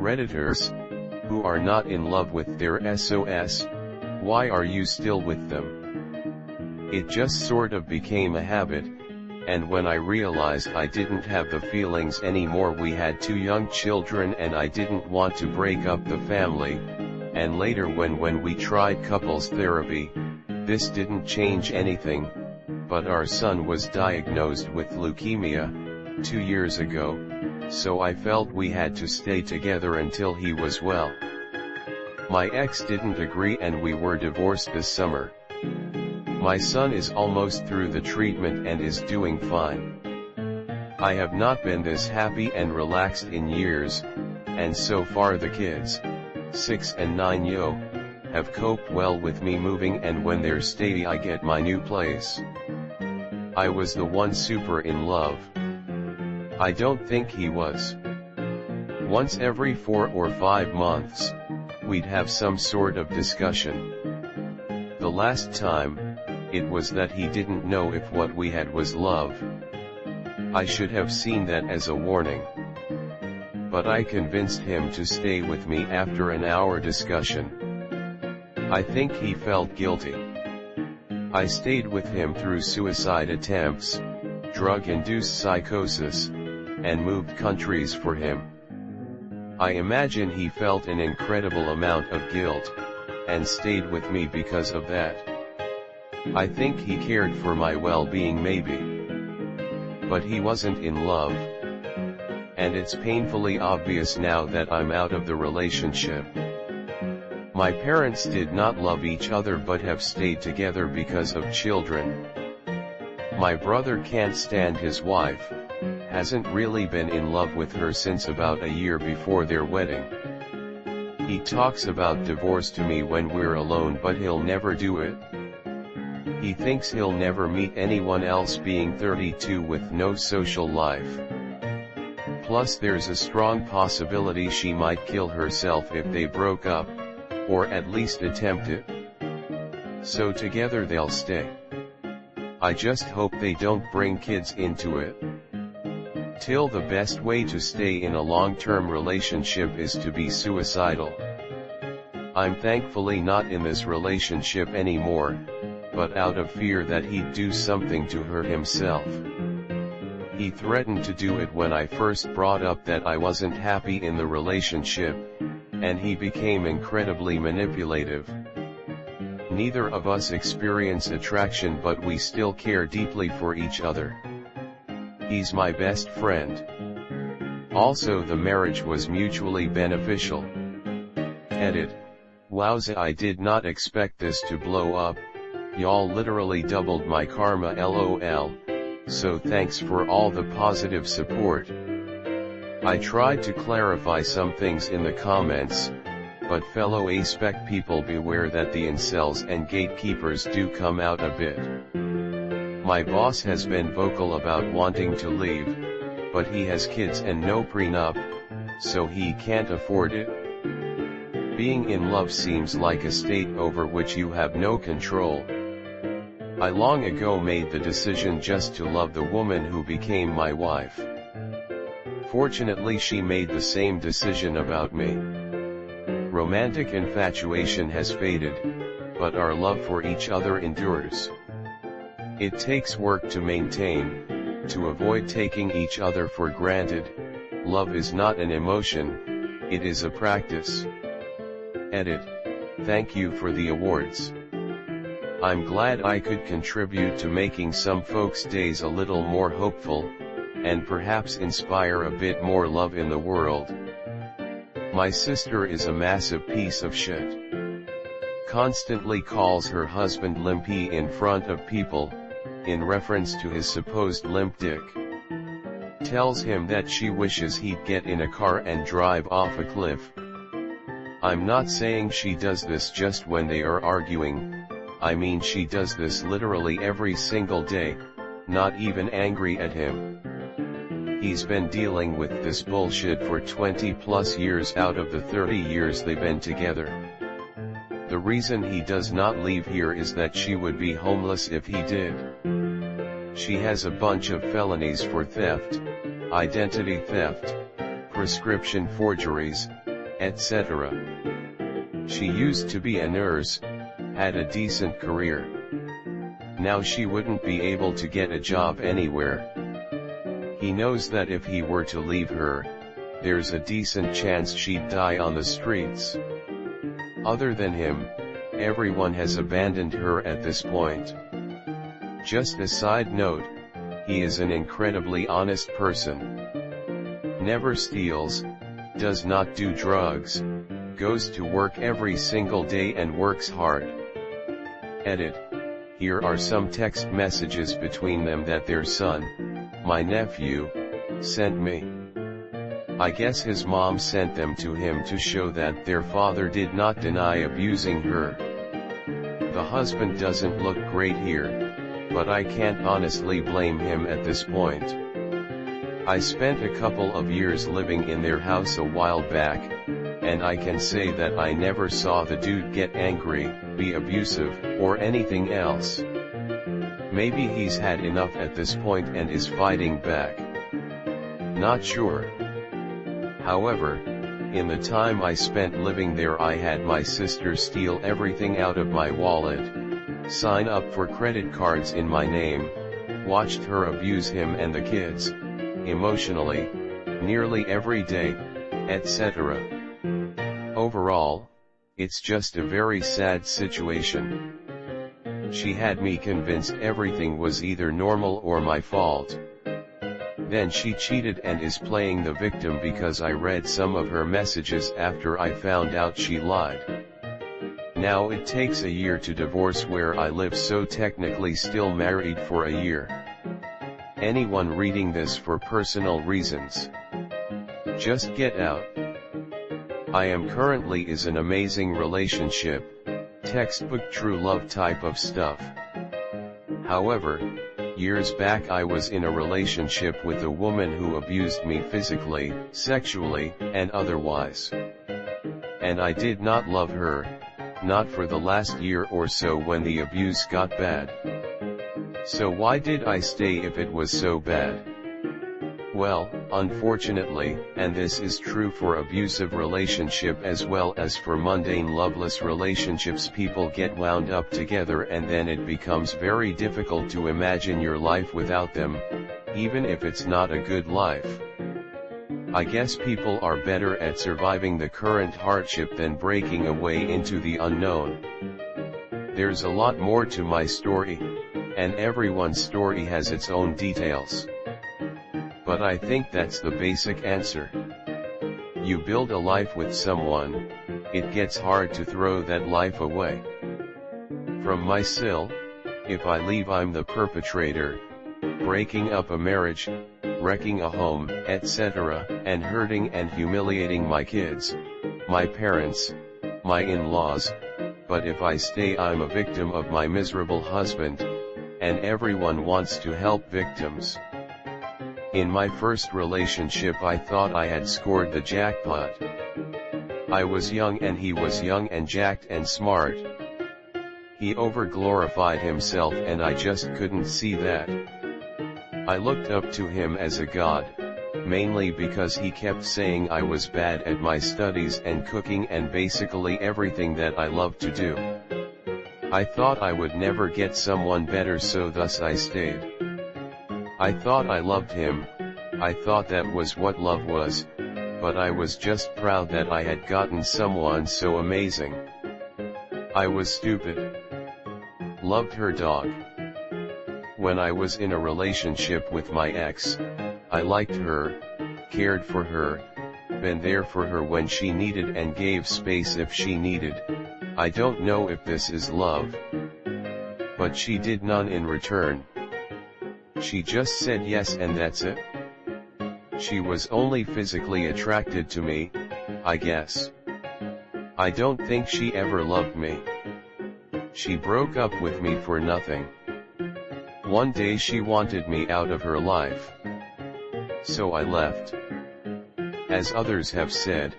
Redditors, who are not in love with their SOS, why are you still with them? It just sort of became a habit, and when I realized I didn't have the feelings anymore, we had 2 young children and I didn't want to break up the family, and later when we tried couples therapy, this didn't change anything, but our son was diagnosed with leukemia 2 years ago, so I felt we had to stay together until he was well. My ex didn't agree and we were divorced this summer. My son is almost through the treatment and is doing fine. I have not been this happy and relaxed in years, and so far the kids, 6 and 9 have coped well with me moving, and when they're steady I get my new place. I was the one super in love. I don't think he was. Once every 4 or 5 months, we'd have some sort of discussion. The last time, it was that he didn't know if what we had was love. I should have seen that as a warning. But I convinced him to stay with me after an hour discussion. I think he felt guilty. I stayed with him through suicide attempts, drug-induced psychosis, and moved countries for him. I imagine he felt an incredible amount of guilt, and stayed with me because of that. I think he cared for my well-being maybe. But he wasn't in love. And it's painfully obvious now that I'm out of the relationship. My parents did not love each other but have stayed together because of children. My brother can't stand his wife, hasn't really been in love with her since about a year before their wedding. He talks about divorce to me when we're alone, but he'll never do it. He thinks he'll never meet anyone else, being 32 with no social life. Plus there's a strong possibility she might kill herself if they broke up, or at least attempt it. So together they'll stay. I just hope they don't bring kids into it. Till the best way to stay in a long-term relationship is to be suicidal. I'm thankfully not in this relationship anymore, but out of fear that he'd do something to hurt himself. He threatened to do it when I first brought up that I wasn't happy in the relationship, and he became incredibly manipulative. Neither of us experience attraction, but we still care deeply for each other. He's my best friend. Also, the marriage was mutually beneficial. Edit. Wowza, I did not expect this to blow up. Y'all literally doubled my karma, lol. So thanks for all the positive support. I tried to clarify some things in the comments, but fellow A-spec people, beware that the incels and gatekeepers do come out a bit. My boss has been vocal about wanting to leave, but he has kids and no prenup, so he can't afford it. Being in love seems like a state over which you have no control. I long ago made the decision just to love the woman who became my wife. Fortunately, she made the same decision about me. Romantic infatuation has faded, but our love for each other endures. It takes work to maintain, to avoid taking each other for granted. Love is not an emotion, it is a practice. Edit. Thank you for the awards. I'm glad I could contribute to making some folks' days a little more hopeful, and perhaps inspire a bit more love in the world. My sister is a massive piece of shit. Constantly calls her husband limpy in front of people, in reference to his supposed limp dick. Tells him that she wishes he'd get in a car and drive off a cliff. I'm not saying she does this just when they are arguing, I mean she does this literally every single day, not even angry at him. He's been dealing with this bullshit for 20 plus years out of the 30 years they've been together. The reason he does not leave here is that she would be homeless if he did. She has a bunch of felonies for theft, identity theft, prescription forgeries, etc. She used to be a nurse, had a decent career. Now she wouldn't be able to get a job anywhere. He knows that if he were to leave her, there's a decent chance she'd die on the streets. Other than him, everyone has abandoned her at this point. Just a side note, he is an incredibly honest person. Never steals, does not do drugs, goes to work every single day and works hard. Edit. Here are some text messages between them that their son, my nephew, sent me. I guess his mom sent them to him to show that their father did not deny abusing her. The husband doesn't look great here, but I can't honestly blame him at this point. I spent a couple of years living in their house a while back, and I can say that I never saw the dude get angry, be abusive, or anything else. Maybe he's had enough at this point and is fighting back. Not sure. However, in the time I spent living there, I had my sister steal everything out of my wallet, sign up for credit cards in my name, watched her abuse him and the kids, emotionally, nearly every day, etc. Overall, it's just a very sad situation. She had me convinced everything was either normal or my fault. Then she cheated and is playing the victim because I read some of her messages after I found out she lied. Now it takes a year to divorce where I live, so technically still married for a year. Anyone reading this for personal reasons, just get out. I am currently is an amazing relationship, textbook true love type of stuff. However, years back I was in a relationship with a woman who abused me physically, sexually, and otherwise. And I did not love her, not for the last year or so when the abuse got bad. So why did I stay if it was so bad? Well, unfortunately, and this is true for abusive relationship as well as for mundane loveless relationships, people get wound up together and then it becomes very difficult to imagine your life without them, even if it's not a good life. I guess people are better at surviving the current hardship than breaking away into the unknown. There's a lot more to my story, and everyone's story has its own details. But I think that's the basic answer. You build a life with someone, it gets hard to throw that life away. From my still, if I leave I'm the perpetrator, breaking up a marriage, wrecking a home, etc., and hurting and humiliating my kids, my parents, my in-laws, but if I stay I'm a victim of my miserable husband, and everyone wants to help victims. In my first relationship I thought I had scored the jackpot. I was young and he was young and jacked and smart. He over-glorified himself and I just couldn't see that. I looked up to him as a god, mainly because he kept saying I was bad at my studies and cooking and basically everything that I loved to do. I thought I would never get someone better, so thus I stayed. I thought I loved him, I thought that was what love was, but I was just proud that I had gotten someone so amazing. I was stupid. Loved her dog. When I was in a relationship with my ex, I liked her, cared for her, been there for her when she needed and gave space if she needed. I don't know if this is love. But she did none in return. She just said yes and that's it. She was only physically attracted to me, I guess. I don't think she ever loved me. She broke up with me for nothing. One day she wanted me out of her life. So I left. As others have said,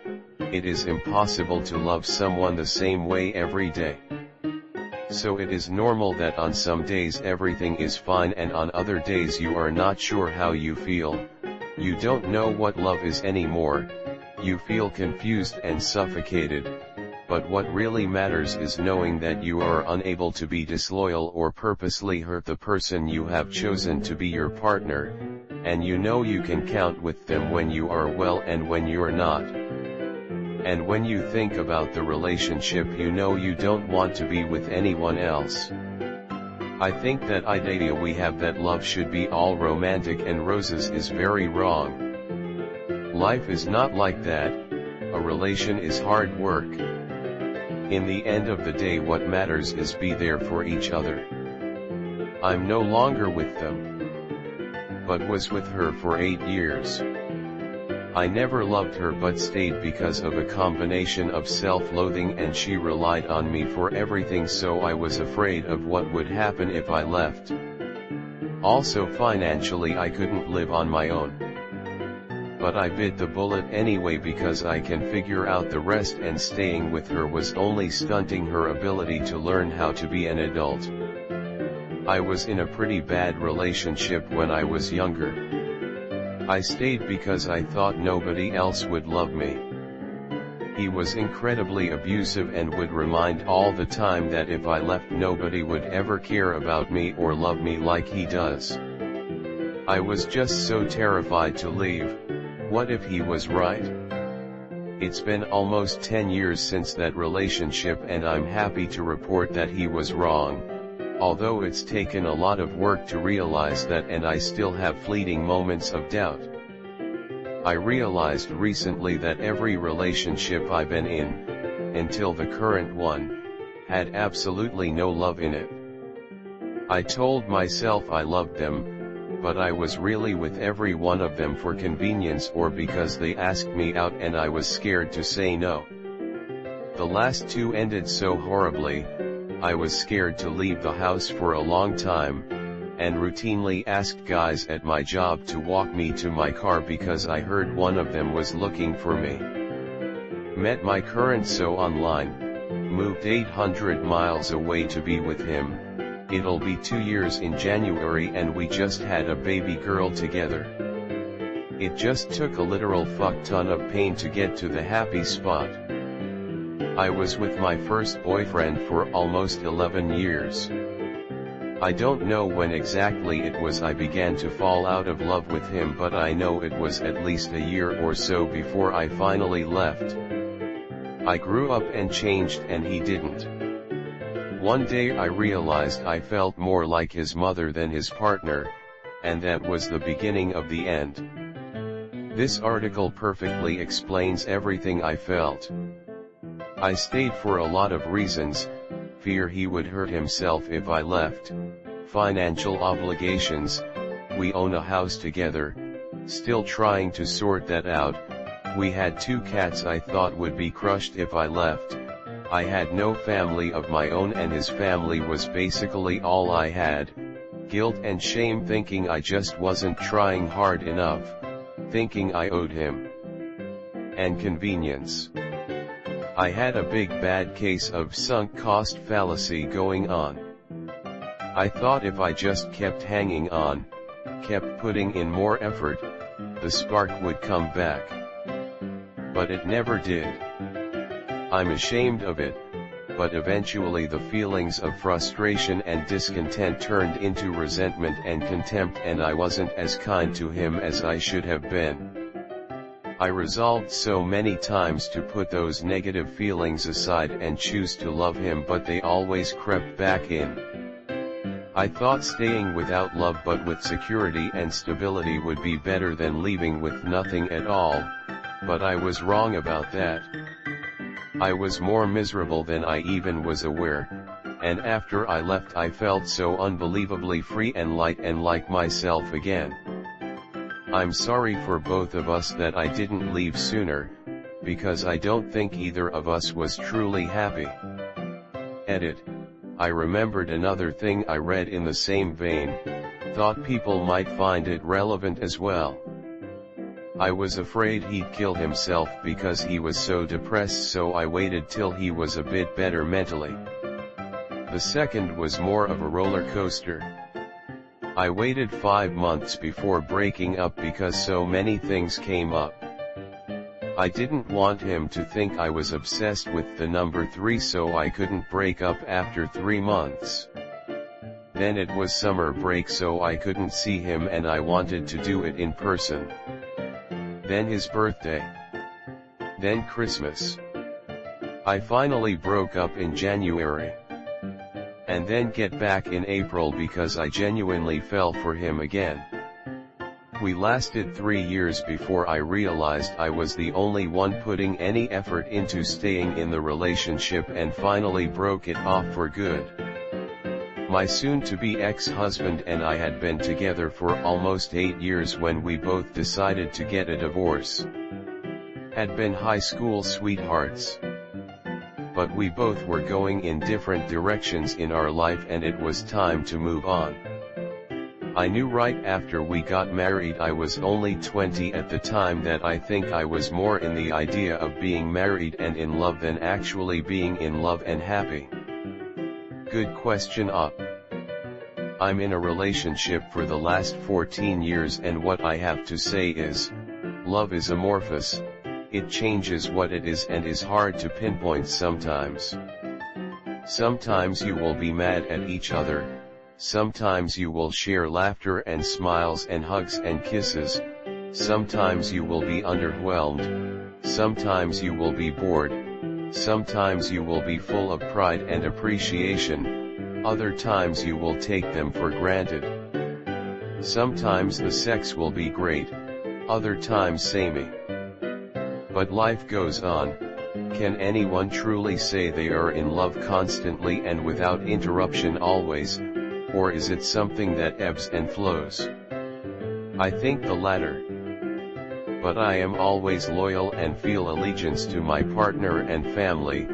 it is impossible to love someone the same way every day. So it is normal that on some days everything is fine and on other days you are not sure how you feel, you don't know what love is anymore, You feel confused and suffocated, but what really matters is knowing that you are unable to be disloyal or purposely hurt the person you have chosen to be your partner, and you know you can count with them when you are well and when you're not. And when you think about the relationship, you know you don't want to be with anyone else. I think that idea we have that love should be all romantic and roses is very wrong. Life is not like that. A relation is hard work. In the end of the day, what matters is be there for each other. I'm no longer with them, but was with her for 8 years. I never loved her but stayed because of a combination of self-loathing, and she relied on me for everything, so I was afraid of what would happen if I left. Also financially I couldn't live on my own. But I bit the bullet anyway because I can figure out the rest, and staying with her was only stunting her ability to learn how to be an adult. I was in a pretty bad relationship when I was younger. I stayed because I thought nobody else would love me. He was incredibly abusive and would remind all the time that if I left nobody would ever care about me or love me like he does. I was just so terrified to leave. What if he was right? It's been almost 10 years since that relationship, and I'm happy to report that he was wrong, although it's taken a lot of work to realize that, and I still have fleeting moments of doubt. I realized recently that every relationship I've been in, until the current one, had absolutely no love in it. I told myself I loved them, but I was really with every one of them for convenience or because they asked me out and I was scared to say no. The last 2 ended so horribly. I was scared to leave the house for a long time, and routinely asked guys at my job to walk me to my car because I heard one of them was looking for me. Met my current so online, moved 800 miles away to be with him. It'll be 2 years in January, and we just had a baby girl together. It just took a literal fuck ton of pain to get to the happy spot. I was with my first boyfriend for almost 11 years. I don't know when exactly it was I began to fall out of love with him, but I know it was at least a year or so before I finally left. I grew up and changed, and he didn't. One day I realized I felt more like his mother than his partner, and that was the beginning of the end. This article perfectly explains everything I felt. I stayed for a lot of reasons: fear he would hurt himself if I left, financial obligations, we own a house together, still trying to sort that out, we had 2 cats I thought would be crushed if I left, I had no family of my own and his family was basically all I had, guilt and shame thinking I just wasn't trying hard enough, thinking I owed him, and convenience. I had a big bad case of sunk cost fallacy going on. I thought if I just kept hanging on, kept putting in more effort, the spark would come back. But it never did. I'm ashamed of it, but eventually the feelings of frustration and discontent turned into resentment and contempt, and I wasn't as kind to him as I should have been. I resolved so many times to put those negative feelings aside and choose to love him, but they always crept back in. I thought staying without love but with security and stability would be better than leaving with nothing at all, but I was wrong about that. I was more miserable than I even was aware, and after I left I felt so unbelievably free and light and like myself again. I'm sorry for both of us that I didn't leave sooner, because I don't think either of us was truly happy. Edit. I remembered another thing I read in the same vein, thought people might find it relevant as well. I was afraid he'd kill himself because he was so depressed, so I waited till he was a bit better mentally. The second was more of a roller coaster. I waited 5 months before breaking up because so many things came up. I didn't want him to think I was obsessed with the number 3, so I couldn't break up after 3 months. Then it was summer break, so I couldn't see him and I wanted to do it in person. Then his birthday. Then Christmas. I finally broke up in January. And then get back in April because I genuinely fell for him again. We lasted 3 years before I realized I was the only one putting any effort into staying in the relationship and finally broke it off for good. My soon-to-be ex-husband and I had been together for almost 8 years when we both decided to get a divorce. Had been high school sweethearts. But we both were going in different directions in our life and it was time to move on. I knew right after we got married, I was only 20 at the time, that I think I was more in the idea of being married and in love than actually being in love and happy. Good question up. I'm in a relationship for the last 14 years and what I have to say is, love is amorphous, it changes what it is and is hard to pinpoint sometimes. Sometimes you will be mad at each other, sometimes you will share laughter and smiles and hugs and kisses, sometimes you will be underwhelmed, sometimes you will be bored, sometimes you will be full of pride and appreciation, other times you will take them for granted. Sometimes the sex will be great, other times samey. But life goes on. Can anyone truly say they are in love constantly and without interruption always, or is it something that ebbs and flows? I think the latter. But I am always loyal and feel allegiance to my partner and family.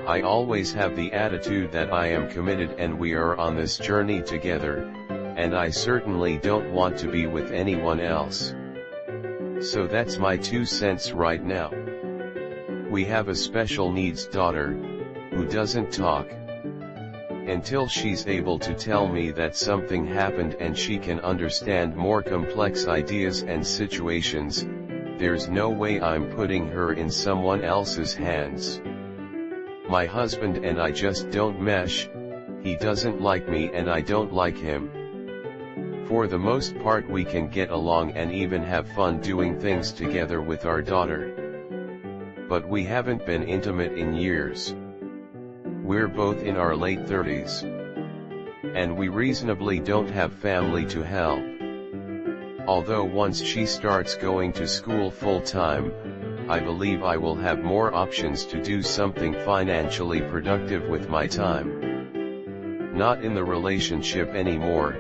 I always have the attitude that I am committed and we are on this journey together, and I certainly don't want to be with anyone else. So that's my 2 cents right now. We have a special needs daughter, who doesn't talk. Until she's able to tell me that something happened and she can understand more complex ideas and situations, there's no way I'm putting her in someone else's hands. My husband and I just don't mesh, he doesn't like me and I don't like him. For the most part we can get along and even have fun doing things together with our daughter. But we haven't been intimate in years. We're both in our late 30s. And we reasonably don't have family to help. Although once she starts going to school full-time, I believe I will have more options to do something financially productive with my time. Not in the relationship anymore.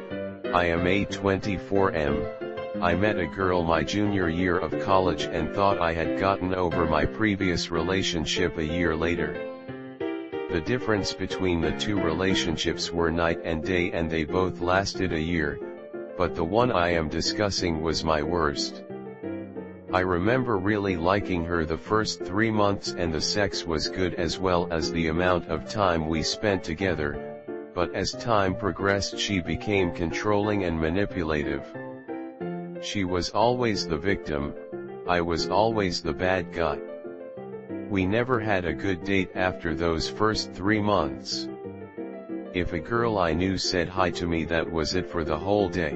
I am a 24M. I met a girl my junior year of college and thought I had gotten over my previous relationship a year later. The difference between the 2 relationships were night and day and they both lasted a year, but the one I am discussing was my worst. I remember really liking her the first 3 months and the sex was good as well as the amount of time we spent together. But as time progressed she became controlling and manipulative. She was always the victim, I was always the bad guy. We never had a good date after those first 3 months. If a girl I knew said hi to me, that was it for the whole day.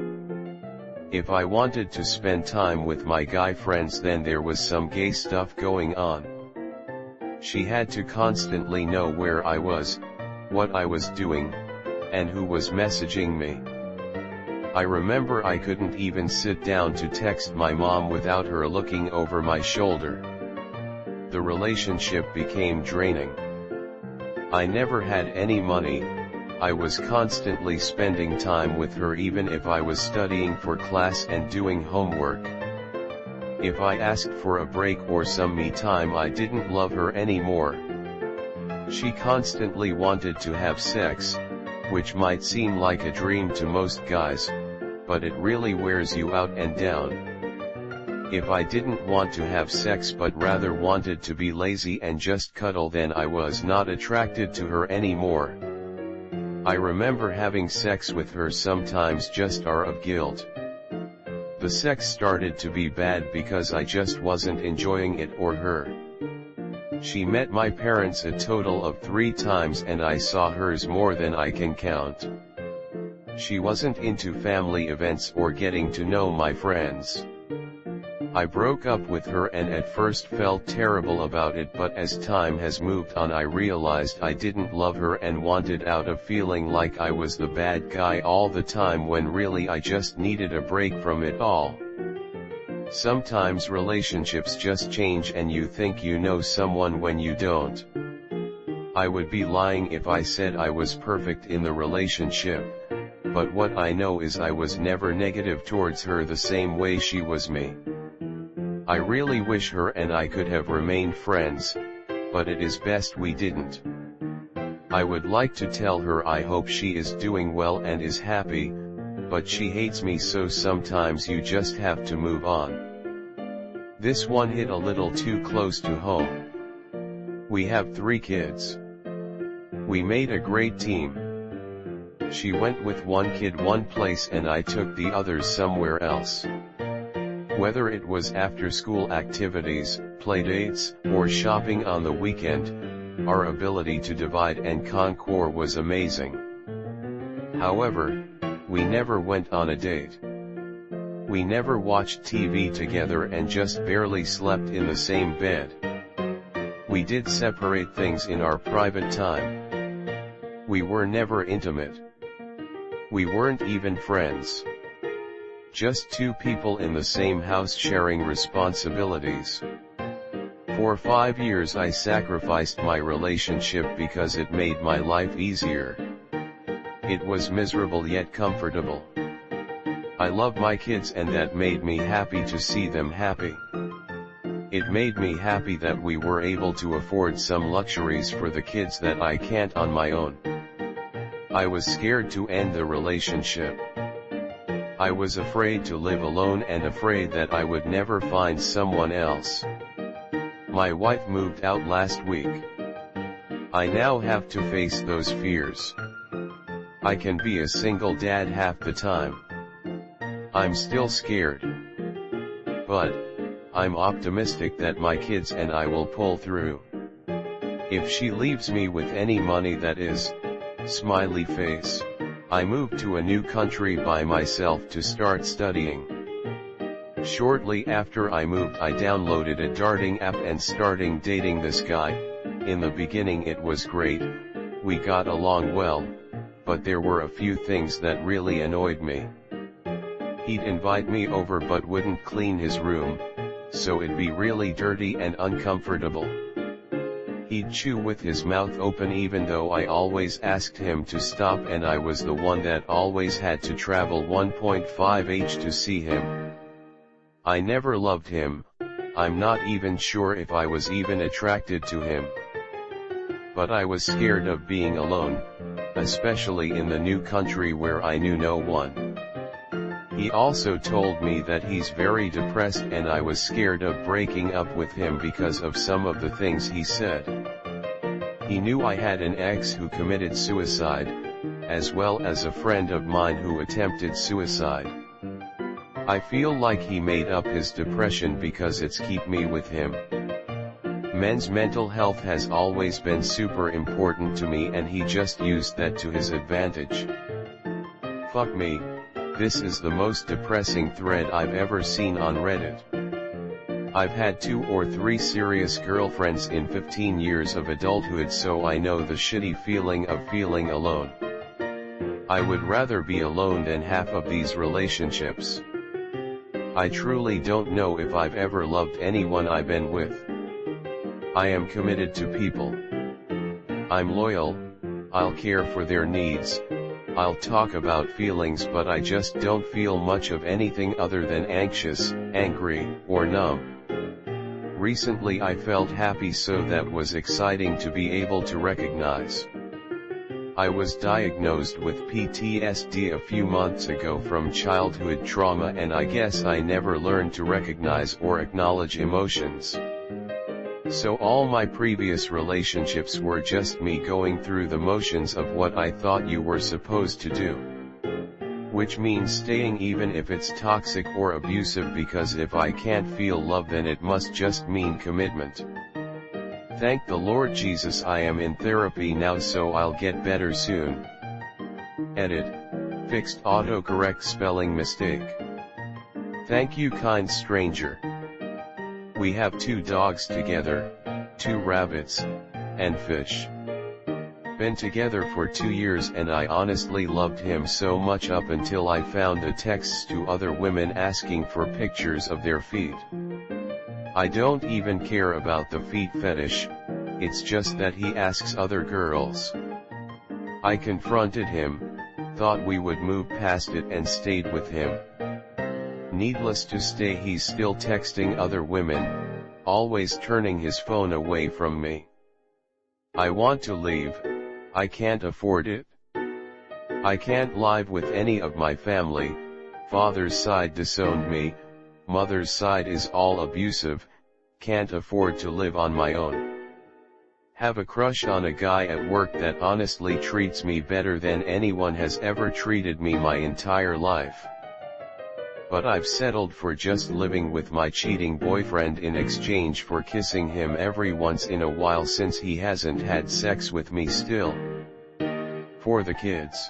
If I wanted to spend time with my guy friends, then there was some gay stuff going on. She had to constantly know where I was, what I was doing, and who was messaging me. I remember I couldn't even sit down to text my mom without her looking over my shoulder. The relationship became draining. I never had any money, I was constantly spending time with her even if I was studying for class and doing homework. If I asked for a break or some me time, I didn't love her anymore. She constantly wanted to have sex, which might seem like a dream to most guys, but it really wears you out and down. If I didn't want to have sex but rather wanted to be lazy and just cuddle, then I was not attracted to her anymore. I remember having sex with her sometimes just out of guilt. The sex started to be bad because I just wasn't enjoying it or her. She met my parents a total of 3 times and I saw hers more than I can count. She wasn't into family events or getting to know my friends. I broke up with her and at first felt terrible about it, but as time has moved on I realized I didn't love her and wanted out of feeling like I was the bad guy all the time when really I just needed a break from it all. Sometimes relationships just change and you think you know someone when you don't. I would be lying if I said I was perfect in the relationship, but what I know is I was never negative towards her the same way she was me. I really wish her and I could have remained friends, but it is best we didn't. I would like to tell her I hope she is doing well and is happy, but she hates me, so sometimes you just have to move on. This one hit a little too close to home. We have 3 kids. We made a great team. She went with one kid one place and I took the others somewhere else. Whether it was after-school activities, playdates, or shopping on the weekend, our ability to divide and conquer was amazing. However, we never went on a date. We never watched TV together and just barely slept in the same bed. We did separate things in our private time. We were never intimate. We weren't even friends. Just 2 people in the same house sharing responsibilities. For 5 years I sacrificed my relationship because it made my life easier. It was miserable yet comfortable. I love my kids and that made me happy to see them happy. It made me happy that we were able to afford some luxuries for the kids that I can't on my own. I was scared to end the relationship. I was afraid to live alone and afraid that I would never find someone else. My wife moved out last week. I now have to face those fears. I can be a single dad half the time. I'm still scared. But I'm optimistic that my kids and I will pull through. If she leaves me with any money, that is, smiley face, I moved to a new country by myself to start studying. Shortly after I moved I downloaded a dating app and started dating this guy. In the beginning it was great, we got along well, but there were a few things that really annoyed me. He'd invite me over but wouldn't clean his room, so it'd be really dirty and uncomfortable. He'd chew with his mouth open even though I always asked him to stop, and I was the one that always had to travel 1.5 to see him. I never loved him. I'm not even sure if I was even attracted to him. But I was scared of being alone, especially in the new country where I knew no one. He also told me that he's very depressed and I was scared of breaking up with him because of some of the things he said. He knew I had an ex who committed suicide, as well as a friend of mine who attempted suicide. I feel like he made up his depression because it's kept me with him. Men's mental health has always been super important to me and he just used that to his advantage. Fuck me. This is the most depressing thread I've ever seen on Reddit. I've had 2 or 3 serious girlfriends in 15 years of adulthood, so I know the shitty feeling of feeling alone. I would rather be alone than half of these relationships. I truly don't know if I've ever loved anyone I've been with. I am committed to people. I'm loyal, I'll care for their needs, I'll talk about feelings, but I just don't feel much of anything other than anxious, angry, or numb. Recently I felt happy, so that was exciting to be able to recognize. I was diagnosed with PTSD a few months ago from childhood trauma, and I guess I never learned to recognize or acknowledge emotions. So all my previous relationships were just me going through the motions of what I thought you were supposed to do. which means staying even if it's toxic or abusive, because if I can't feel love then it must just mean commitment. Thank the Lord Jesus I am in therapy now, so I'll get better soon. Edit. Fixed autocorrect spelling mistake. Thank you, kind stranger. We have 2 dogs together, 2 rabbits, and fish. Been together for 2 years and I honestly loved him so much up until I found the texts to other women asking for pictures of their feet. I don't even care about the feet fetish, it's just that he asks other girls. I confronted him, thought we would move past it and stayed with him. Needless to say, he's still texting other women, always turning his phone away from me. I want to leave, I can't afford it. I can't live with any of my family, father's side disowned me, mother's side is all abusive, can't afford to live on my own. Have a crush on a guy at work that honestly treats me better than anyone has ever treated me my entire life. But I've settled for just living with my cheating boyfriend in exchange for kissing him every once in a while since he hasn't had sex with me still. For the kids.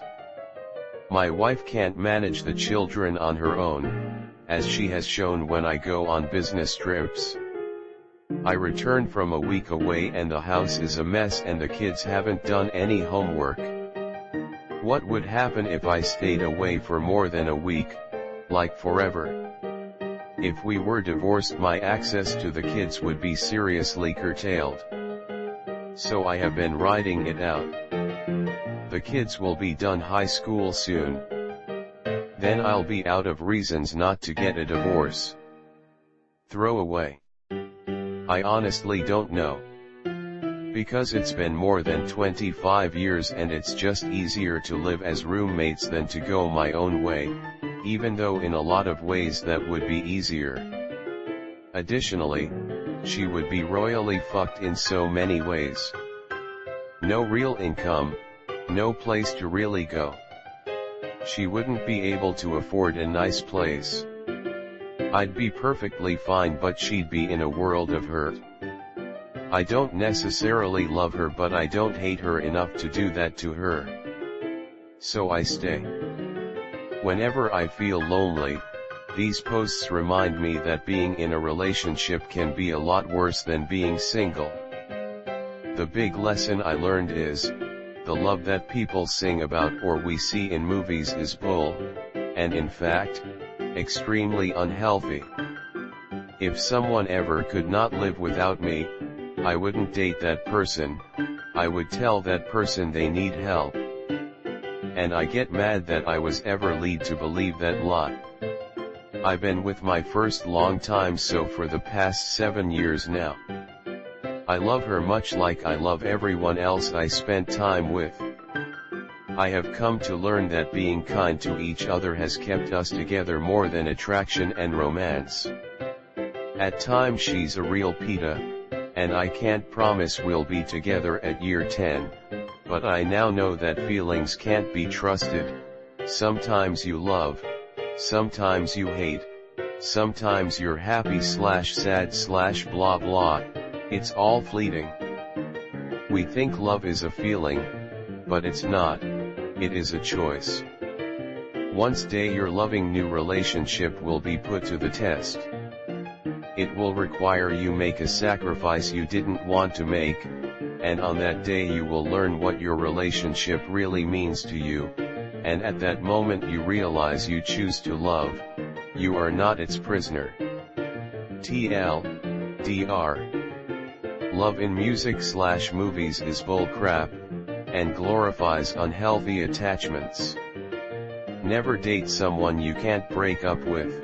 My wife can't manage the children on her own, as she has shown when I go on business trips. I return from a week away and the house is a mess and the kids haven't done any homework. What would happen if I stayed away for more than a week, like forever? If we were divorced, my access to the kids would be seriously curtailed. So I have been riding it out. The kids will be done high school soon. Then I'll be out of reasons not to get a divorce. Throw away. I honestly don't know. Because it's been more than 25 years and it's just easier to live as roommates than to go my own way, even though in a lot of ways that would be easier. Additionally, she would be royally fucked in so many ways. No real income, no place to really go. She wouldn't be able to afford a nice place. I'd be perfectly fine, but she'd be in a world of hurt. I don't necessarily love her, but I don't hate her enough to do that to her. So I stay. Whenever I feel lonely, these posts remind me that being in a relationship can be a lot worse than being single. The big lesson I learned is, the love that people sing about or we see in movies is bull, and in fact, extremely unhealthy. If someone ever could not live without me, I wouldn't date that person, I would tell that person they need help. And I get mad that I was ever led to believe that lie. I've been with my first long time so for the past 7 years now. I love her much like I love everyone else I spent time with. I have come to learn that being kind to each other has kept us together more than attraction and romance. At times she's a real pita, and I can't promise we'll be together at year 10, but I now know that feelings can't be trusted. Sometimes you love, sometimes you hate, sometimes you're happy / sad / blah blah, it's all fleeting. We think love is a feeling, but it's not, it is a choice. One day your loving new relationship will be put to the test. It will require you make a sacrifice you didn't want to make, and on that day you will learn what your relationship really means to you, and at that moment you realize you choose to love, you are not its prisoner. TLDR. Love in music / movies is bullcrap, and glorifies unhealthy attachments. Never date someone you can't break up with.